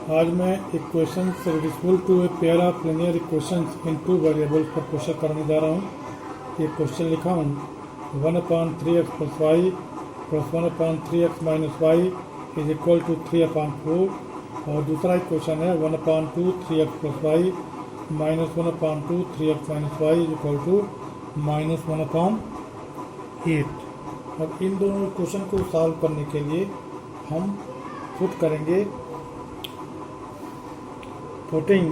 आज मैं equations reducible to a pair of linear equations in two variables पर question करने जा रहा हूँ। ये क्वेश्चन लिखा हूँ 1/3x plus y plus 1/3x minus y is equal to 3/4 और दूसरा इक्वेशन है 1/2 3x plus y minus 1/2 3x minus y is equal to -1/8। अब इन दोनों इक्वेशन को सॉल्व करने के लिए हम पुट करेंगे putting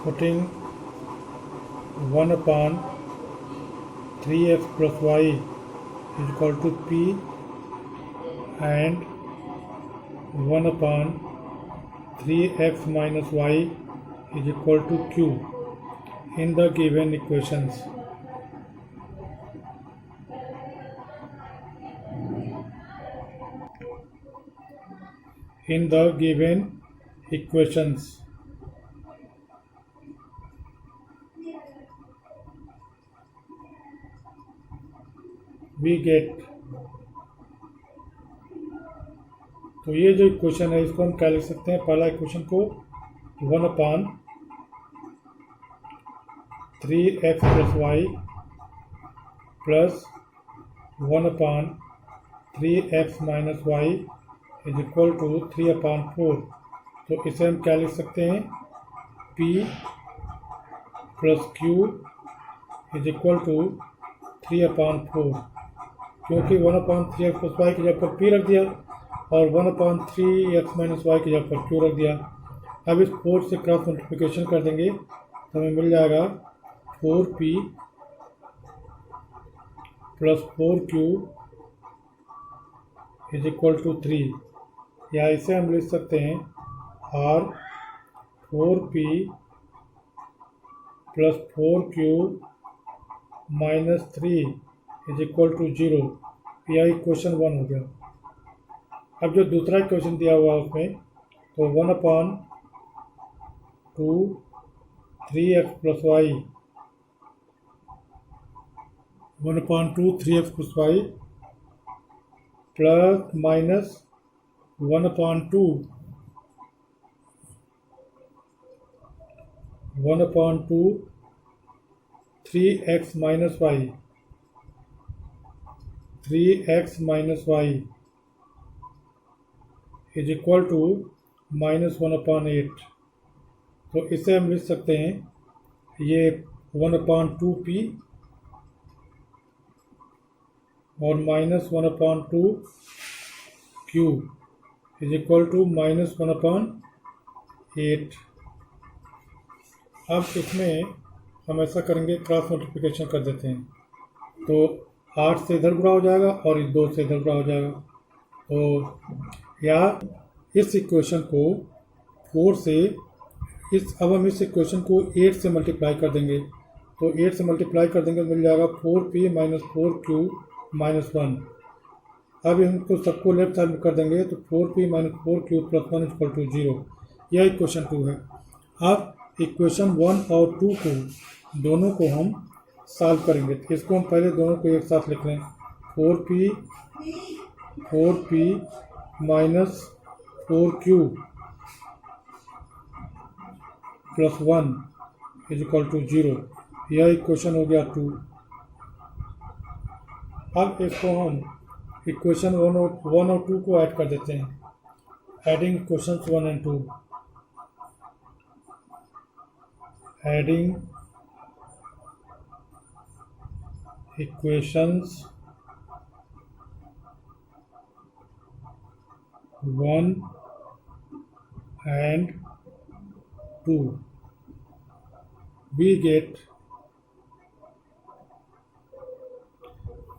putting 1/3x plus y is equal to p and 1/3x minus y is equal to q in the given equations. In the given equations, we get, तो ये जो इक्वेशन है इसको हम क्या लिख सकते हैं। पहला इक्वेशन को 1/3x plus y plus 1/3x minus y is equal to 3/4। तो इसे हम क्या लिख सकते हैं, p plus q is equal to 3/4, क्योंकि 1/3x प्लस वाई की जगह पर p रख दिया और 1/3x माइनस वाई की जगह पर q रख दिया। अब इस 4 से क्रॉस मल्टीप्लिकेशन कर देंगे तो हमें मिल जाएगा 4p plus 4q is equal to 3, या इसे हम लिख सकते हैं r 4p plus 4q minus 3 is equal to 0। यह इक्वेशन 1 हो गया। अब जो दूसरा इक्वेशन दिया हुआ है उसमें तो 1/2 3x plus y 1/2 3x plus y plus minus 1/2 3x minus y 3x minus y is equal to -1/8। तो इसे हम लिख सकते हैं ये 1/2p और -1/2q इज इक्वल टू -1/8। अब इसमें हम ऐसा करेंगे, क्रॉस मल्टीप्लिकेशन कर देते हैं तो 8 से इधर गुणा हो जाएगा और इस 2 से इधर गुणा हो जाएगा। तो या इस इक्वेशन को 4 से अब हम इस इक्वेशन को 8 से मल्टीप्लाई कर देंगे तो 8 से मल्टीप्लाई कर देंगे तो मिल जाएगा 4p माइनस 4q माइनस 1। अब इनको सबको लेफ्ट साइड में कर देंगे तो 4p minus 4q plus 1 equal to 0। यह इक्वेशन 2 है। अब इक्वेशन 1 और 2 को दोनों को हम सॉल्व करेंगे। तो इसको हम पहले दोनों को एक साथ लिख लें, 4p minus 4q plus 1 is equal to 0। यह इक्वेशन हो गया 2। अब इसको हम इक्वेशन 1 और 2 को ऐड कर देते हैं, adding equations 1 and 2, adding equations 1 and 2 we get,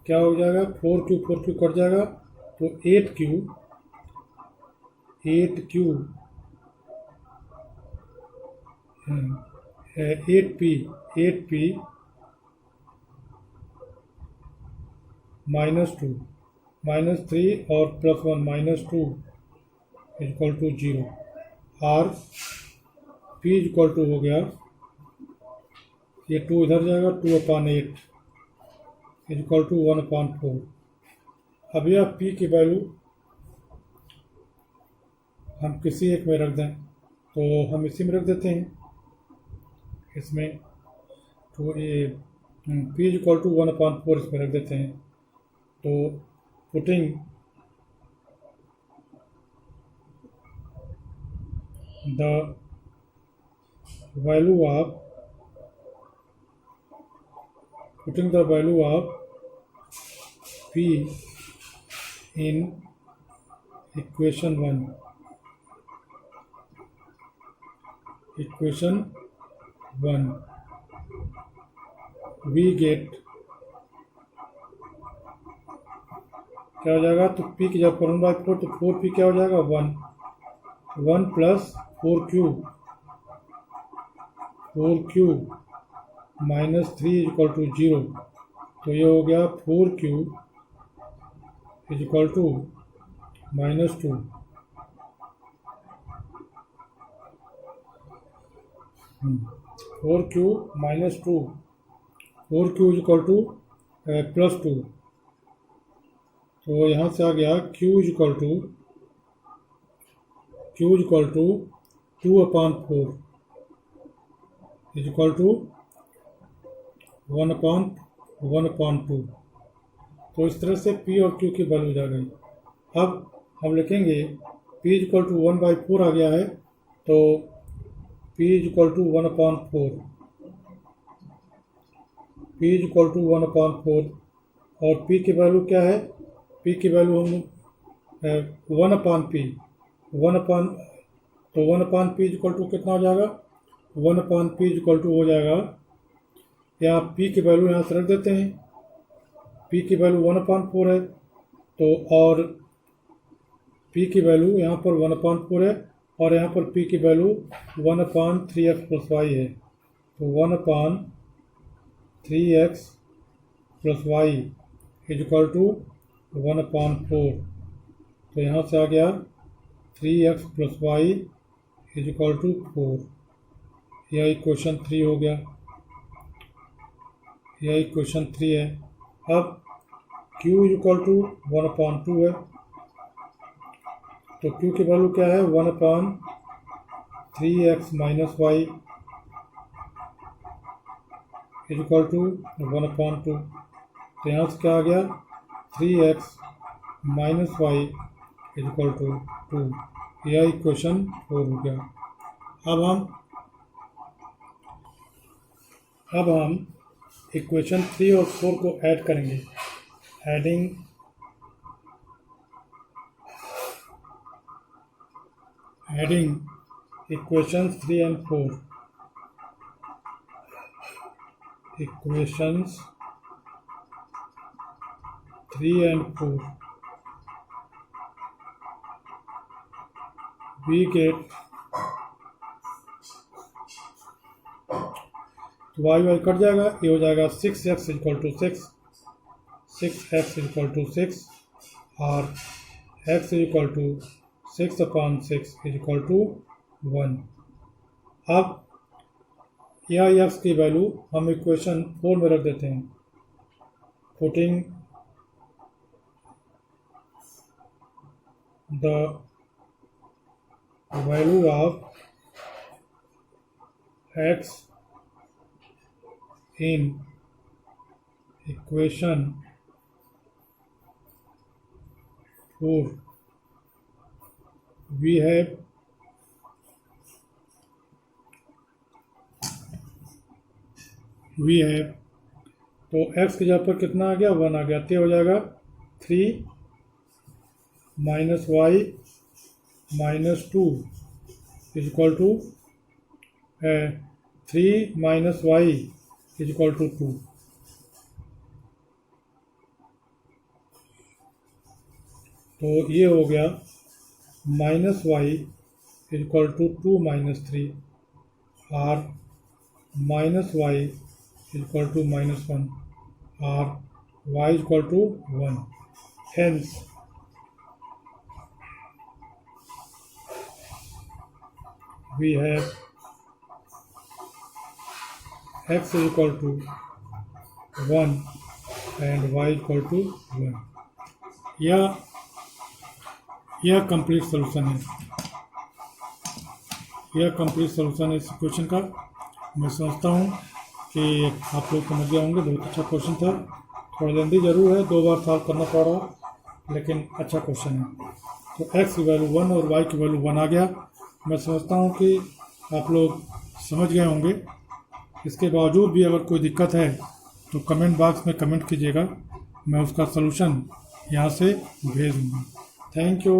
क्या हो जाएगा, 4q कट जाएगा तो 8q 8p -2 -3 और plus 1 -2 equal to 0। r p equal to हो गया, ये 2 इधर जाएगा 2/8 इज इक्वल टू 1/4। अब यह p की वैल्यू हम किसी एक में रख दें, तो हम इसी में रख देते हैं इसमें, तो ये p इक्वल टू 1/4 इसमें रख देते हैं। तो putting the value of p in equation 1, we get क्या हो जाएगा, तो p की जब 1/4 तो 4p क्या हो जाएगा 1 plus 4 cube minus 3 equal to 0। तो ये हो गया 4 cube equal to -2। 4 cube -2, 4 cube equal to +2। तो यहाँ से आ गया q equal to 2/4 equal to 1/2। तो इस तरह से p और q की वैल्यू जा गई। अब हम लिखेंगे p इक्वल टू 1/4 आ गया है, तो p equal to 1/4, p equal to 1/4 और p की वैल्यू क्या है, p की वैल्यू हम 1/p, तो 1/p इक्वल टू कितना हो जाएगा, 1/p इक्वल टू हो जाएगा, या p की वैल्यू यहाँ से रख देते हैं, p की वैल्यू 1/4 है, तो और p की वैल्यू यहाँ पर 1/4 है और यहाँ पर p की वैल्यू 1/3x प्लस y है, तो 1/3x plus y equal to 1/4। तो यहाँ से आ गया 3x plus y equal to 4। यह इक्वेशन 3 हो गया, यह इक्वेशन 3 है। अब q इक्वल टू 1/2 है, तो q की वैल्यू क्या है 1/3x minus y equal to 1/2। तो यहाँ से क्या आ गया 3x minus y equal to 2। यह इक्वेशन 4 हो गया। अब हम इक्वेशन 3 और 4 को ऐड करेंगे। Adding equations 3 and 4, equations 3 and 4, we get, तो y कट जाएगा, ये हो जाएगा 6x equal to 6, 6x equal to 6 और x equal to 6/6 equal to 1। अब यह x की वैल्यू हम इक्वेशन 4 में रख देते हैं। Putting the value of x in equation 4, we have तो x की जगह पर कितना आ गया 1 आ गया, तो हो जाएगा 3 minus y minus 2 equal to 3 minus y equal to 2। तो ये हो गया minus y equal to 2 minus 3 और माइनस y इक्वल टू -1 और y equal to 1। Hence we have x equal to 1 and y equal to 1। यह complete solution है, यह complete solution है इस क्वेश्चन का। मैं समझता हूँ कि आप लोग समझ गए होंगे। बहुत अच्छा क्वेश्चन था, थोड़ा लेंदी जरूर है, 2 बार सॉल्व करना पड़ रहा, लेकिन अच्छा क्वेश्चन है। तो x की वैल्यू 1 और y की वैल्यू 1 आ गया। मैं समझता हूँ कि आप लोग समझ गए होंगे। इसके बावजूद भी अगर कोई दिक्कत है तो कमेंट बॉक्स में कमेंट कीजिएगा, मैं उसका सलूशन यहाँ से भेज दूँगा। Thank you.